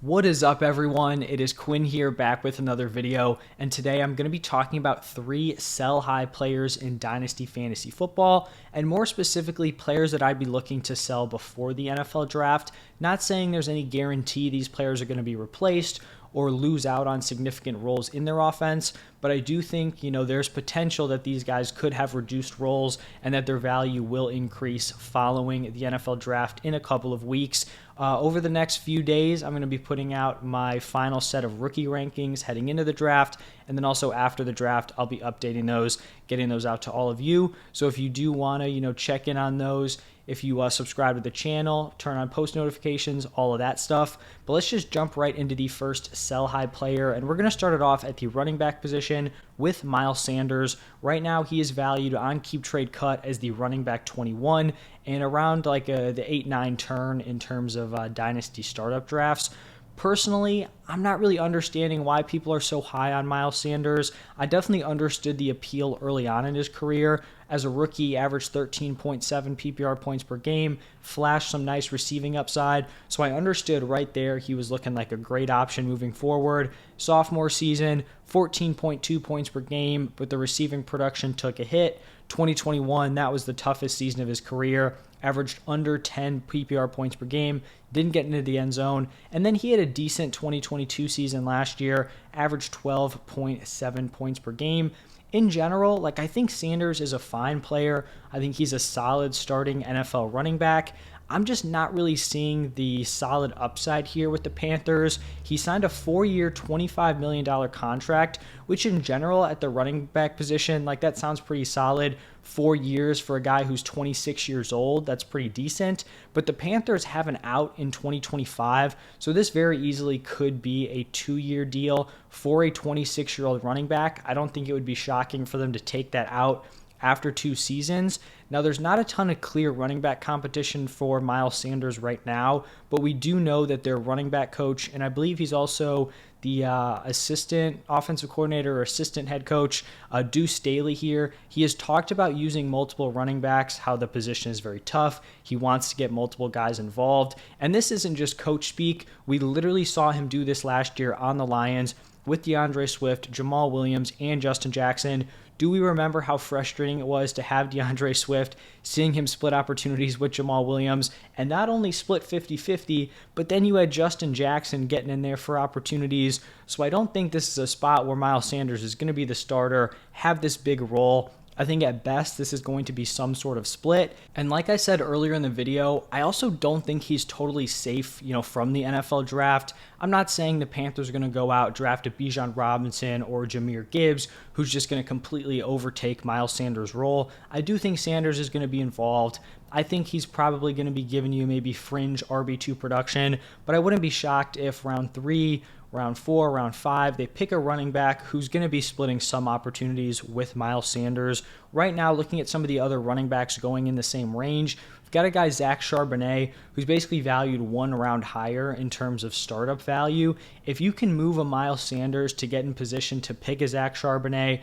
What is up, everyone? It is Quinn here, back with another video, and today I'm going to be talking about 3 sell-high players in Dynasty Fantasy Football, and more specifically, players that I'd be looking to sell before the NFL Draft. Not saying there's any guarantee these players are going to be replaced or lose out on significant roles in their offense, but I do think, there's potential that these guys could have reduced roles and that their value will increase following the NFL Draft in a couple of weeks. Over the next few days, I'm going to be putting out my final set of rookie rankings heading into the draft, and then also after the draft, I'll be updating those, getting those out to all of you. So if you do want to, check in on those, if you subscribe to the channel, turn on post notifications, all of that stuff. But let's just jump right into the first sell-high player, and we're going to start it off at the running back position with Miles Sanders. Right now, he is valued on Keep Trade Cut as the running back 21 and around like the 8-9 turn in terms of Dynasty startup drafts. Personally, I'm not really understanding why people are so high on Miles Sanders. I definitely understood the appeal early on in his career. As a rookie, averaged 13.7 PPR points per game, flashed some nice receiving upside, so I understood right there he was looking like a great option moving forward. Sophomore season, 14.2 points per game, but the receiving production took a hit. 2021, that was the toughest season of his career. Averaged under 10 PPR points per game, didn't get into the end zone, and then he had a decent 2022 season last year, averaged 12.7 points per game. In general, I think Sanders is a fine player. I think he's a solid starting NFL running back. I'm just not really seeing the solid upside here with the Panthers. He signed a 4-year, $25 million contract, which in general at the running back position, that sounds pretty solid. 4 years for a guy who's 26 years old, that's pretty decent. But the Panthers have an out in 2025, so this very easily could be a 2-year deal for a 26-year-old running back. I don't think it would be shocking for them to take that out after 2 seasons. Now, there's not a ton of clear running back competition for Miles Sanders right now, but we do know that their running back coach, and I believe he's also the assistant offensive coordinator or assistant head coach, Deuce Staley here. He has talked about using multiple running backs, how the position is very tough. He wants to get multiple guys involved. And this isn't just coach speak. We literally saw him do this last year on the Lions with DeAndre Swift, Jamal Williams, and Justin Jackson. Do we remember how frustrating it was to have DeAndre Swift, seeing him split opportunities with Jamal Williams, and not only split 50-50, but then you had Justin Jackson getting in there for opportunities. So I don't think this is a spot where Miles Sanders is going to be the starter, have this big role. I think at best this is going to be some sort of split. And like I said earlier in the video, I also don't think he's totally safe, from the NFL draft. I'm not saying the Panthers are going to go out, draft a Bijan Robinson or Jahmyr Gibbs, who's just going to completely overtake Miles Sanders' role. I do think Sanders is going to be involved. I think he's probably going to be giving you maybe fringe RB2 production, but I wouldn't be shocked if round 3, round 4, round 5, they pick a running back who's going to be splitting some opportunities with Miles Sanders. Right now, looking at some of the other running backs going in the same range, we've got a guy, Zach Charbonnet, who's basically valued 1 round higher in terms of startup value. If you can move a Miles Sanders to get in position to pick a Zach Charbonnet,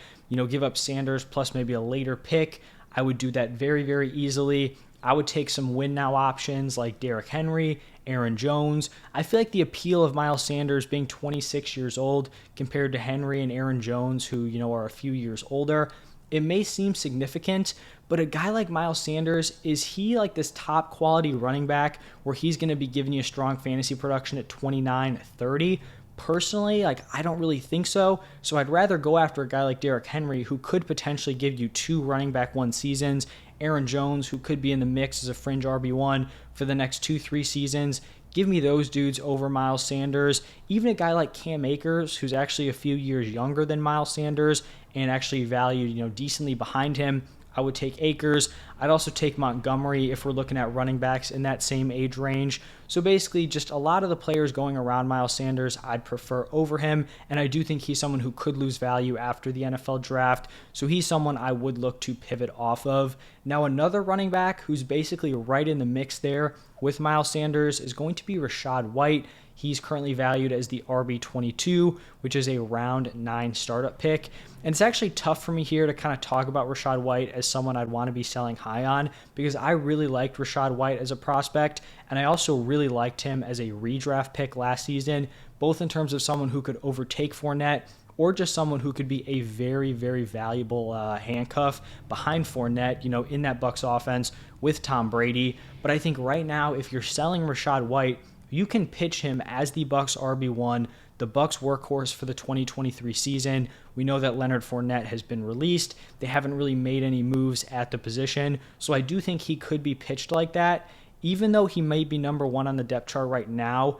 give up Sanders plus maybe a later pick, I would do that very, very easily. I would take some win now options like Derrick Henry, Aaron Jones. I feel like the appeal of Miles Sanders being 26 years old compared to Henry and Aaron Jones, who, are a few years older, it may seem significant, but a guy like Miles Sanders, is he like this top quality running back where he's going to be giving you strong fantasy production at 29, 30? Personally, I don't really think so. So I'd rather go after a guy like Derrick Henry, who could potentially give you 2 running back 1 seasons. Aaron Jones, who could be in the mix as a fringe RB1 for the next 2-3 seasons. Give me those dudes over Miles Sanders. Even a guy like Cam Akers, who's actually a few years younger than Miles Sanders and actually valued, decently behind him. I would take Akers. I'd also take Montgomery if we're looking at running backs in that same age range. So basically, just a lot of the players going around Miles Sanders I'd prefer over him, and I do think he's someone who could lose value after the NFL draft, so he's someone I would look to pivot off of. Now, another running back who's basically right in the mix there with Miles Sanders is going to be Rachaad White. He's currently valued as the RB22, which is a round 9 startup pick. And it's actually tough for me here to kind of talk about Rachaad White as someone I'd want to be selling high on, because I really liked Rachaad White as a prospect, and I also really liked him as a redraft pick last season, both in terms of someone who could overtake Fournette or just someone who could be a very, very valuable handcuff behind Fournette, in that Bucs offense with Tom Brady. But I think right now, if you're selling Rachaad White, you can pitch him as the Bucs RB1, the Bucs workhorse for the 2023 season. We know that Leonard Fournette has been released. They haven't really made any moves at the position. So I do think he could be pitched like that. Even though he may be number 1 on the depth chart right now,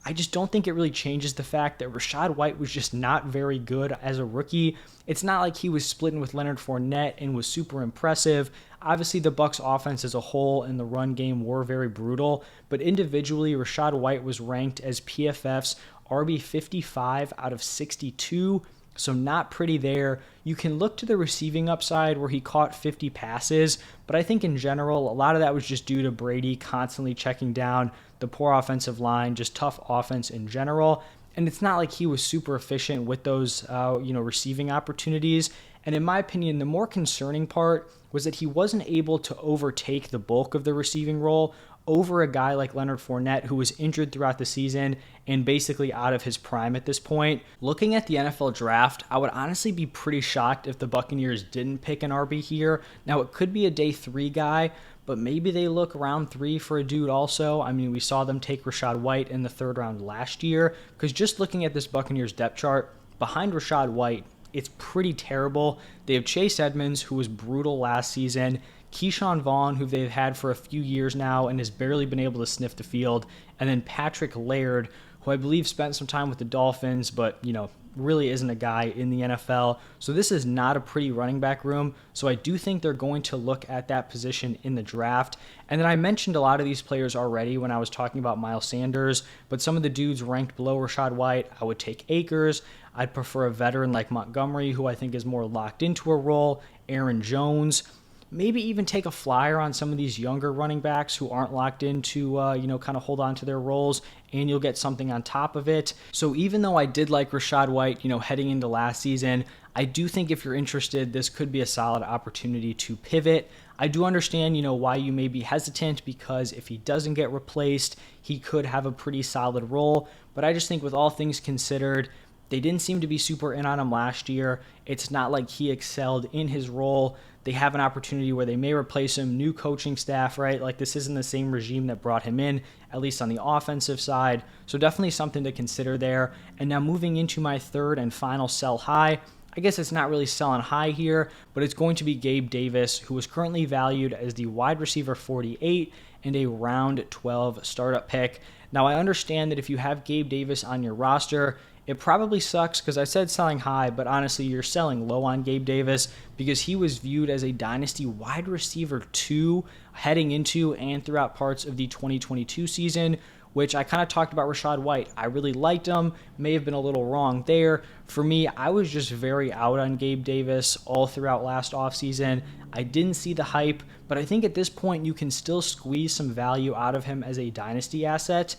I just don't think it really changes the fact that Rachaad White was just not very good as a rookie. It's not like he was splitting with Leonard Fournette and was super impressive. Obviously, the Bucs offense as a whole and the run game were very brutal, but individually, Rachaad White was ranked as PFF's RB 55 out of 62, so not pretty there. You can look to the receiving upside where he caught 50 passes, but I think in general, a lot of that was just due to Brady constantly checking down, the poor offensive line, just tough offense in general. And it's not like he was super efficient with those, receiving opportunities. And in my opinion, the more concerning part was that he wasn't able to overtake the bulk of the receiving role over a guy like Leonard Fournette, who was injured throughout the season and basically out of his prime at this point. Looking at the NFL draft, I would honestly be pretty shocked if the Buccaneers didn't pick an RB here. Now, it could be a day 3 guy, but maybe they look round 3 for a dude also. I mean, we saw them take Rachaad White in the 3rd round last year, because just looking at this Buccaneers depth chart, behind Rachaad White, it's pretty terrible. They have Chase Edmonds, who was brutal last season, Keyshawn Vaughn, who they've had for a few years now and has barely been able to sniff the field, and then Patrick Laird, who I believe spent some time with the Dolphins, but, really isn't a guy in the NFL. So this is not a pretty running back room. So I do think they're going to look at that position in the draft. And then I mentioned a lot of these players already when I was talking about Miles Sanders, but some of the dudes ranked below Rachaad White, I would take Akers. I'd prefer a veteran like Montgomery, who I think is more locked into a role, Aaron Jones. Maybe even take a flyer on some of these younger running backs who aren't locked into, kind of hold on to their roles, and you'll get something on top of it. So even though I did like Rachaad White, heading into last season, I do think if you're interested, this could be a solid opportunity to pivot. I do understand, why you may be hesitant, because if he doesn't get replaced, he could have a pretty solid role. But I just think with all things considered, they didn't seem to be super in on him last year. It's not like he excelled in his role. They have an opportunity where they may replace him, new coaching staff, right? Like, this isn't the same regime that brought him in, at least on the offensive side. So definitely something to consider there. And now moving into my 3rd and final sell high, I guess it's not really selling high here, but it's going to be Gabe Davis, who is currently valued as the wide receiver 48 and a round 12 startup pick. Now, I understand that if you have Gabe Davis on your roster, it probably sucks because I said selling high, but honestly, you're selling low on Gabe Davis because he was viewed as a Dynasty wide receiver 2 heading into and throughout parts of the 2022 season, which I kind of talked about Rachaad White. I really liked him, may have been a little wrong there. For me, I was just very out on Gabe Davis all throughout last offseason. I didn't see the hype, but I think at this point you can still squeeze some value out of him as a Dynasty asset.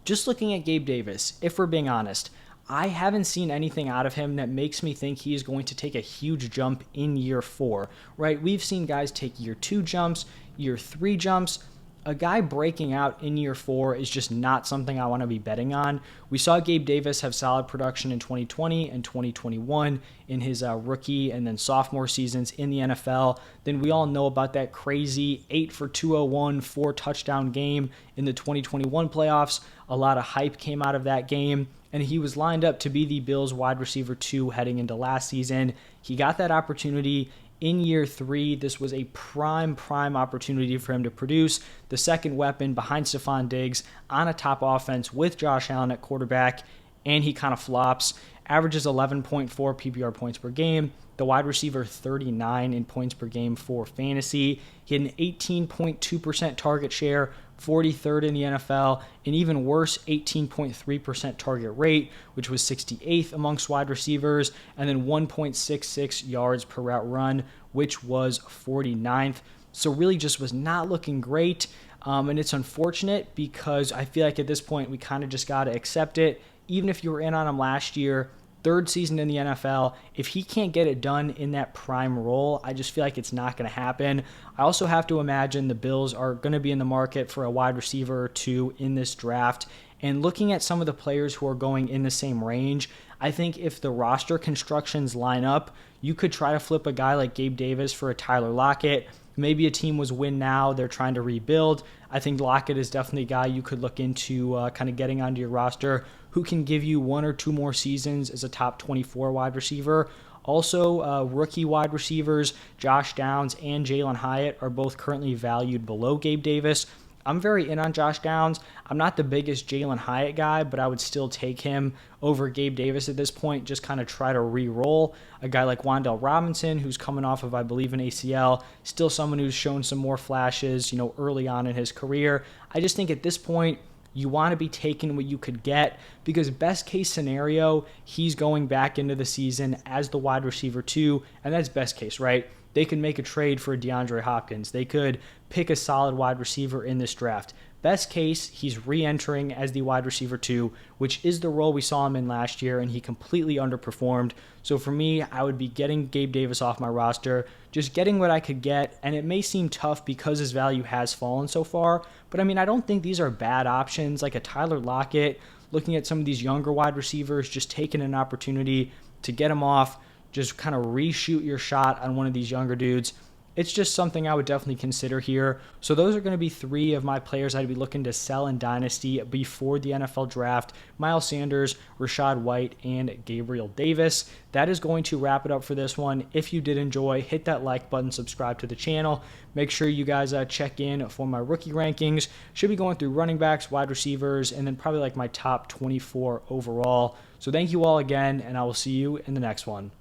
Just looking at Gabe Davis, if we're being honest, I haven't seen anything out of him that makes me think he is going to take a huge jump in year 4, right? We've seen guys take year 2 jumps, year 3 jumps. A guy breaking out in year 4 is just not something I want to be betting on. We saw Gabe Davis have solid production in 2020 and 2021 in his rookie and then sophomore seasons in the NFL. Then we all know about that crazy 8 for 201, 4 touchdown game in the 2021 playoffs. A lot of hype came out of that game, and he was lined up to be the Bills wide receiver 2 heading into last season. He got that opportunity in year 3. This was a prime opportunity for him to produce the second weapon behind Stephon Diggs on a top offense with Josh Allen at quarterback, and he kind of flops. Averages 11.4 PPR points per game. The wide receiver 39 in points per game for fantasy. He had an 18.2% target share, 43rd in the NFL, and even worse, 18.3% target rate, which was 68th amongst wide receivers, and then 1.66 yards per route run, which was 49th. So really just was not looking great. And it's unfortunate because I feel like at this point we kind of just got to accept it. Even if you were in on him last year, third season in the NFL, if he can't get it done in that prime role, I just feel like it's not going to happen. I also have to imagine the Bills are going to be in the market for a wide receiver or two in this draft. And looking at some of the players who are going in the same range, I think if the roster constructions line up, you could try to flip a guy like Gabe Davis for a Tyler Lockett. Maybe a team was win now, they're trying to rebuild. I think Lockett is definitely a guy you could look into kind of getting onto your roster who can give you 1 or 2 more seasons as a top 24 wide receiver. Also, rookie wide receivers Josh Downs and Jalen Hyatt are both currently valued below Gabe Davis. I'm very in on Josh Downs. I'm not the biggest Jalen Hyatt guy, but I would still take him over Gabe Davis at this point. Just kind of try to re-roll. A guy like Wan'Dale Robinson, who's coming off of, I believe, an ACL, still someone who's shown some more flashes, early on in his career. I just think at this point, you want to be taking what you could get because best case scenario, he's going back into the season as the wide receiver 2, and that's best case, right? They could make a trade for DeAndre Hopkins. They could pick a solid wide receiver in this draft. Best case, he's re-entering as the wide receiver 2, which is the role we saw him in last year, and he completely underperformed. So for me, I would be getting Gabe Davis off my roster, just getting what I could get, and it may seem tough because his value has fallen so far, but I don't think these are bad options, like a Tyler Lockett, looking at some of these younger wide receivers, just taking an opportunity to get him off, just kind of reshoot your shot on one of these younger dudes. It's just something I would definitely consider here. So those are going to be 3 of my players I'd be looking to sell in Dynasty before the NFL draft: Miles Sanders, Rachaad White, and Gabriel Davis. That is going to wrap it up for this one. If you did enjoy, hit that like button, subscribe to the channel. Make sure you guys check in for my rookie rankings. Should be going through running backs, wide receivers, and then probably like my top 24 overall. So thank you all again, and I will see you in the next one.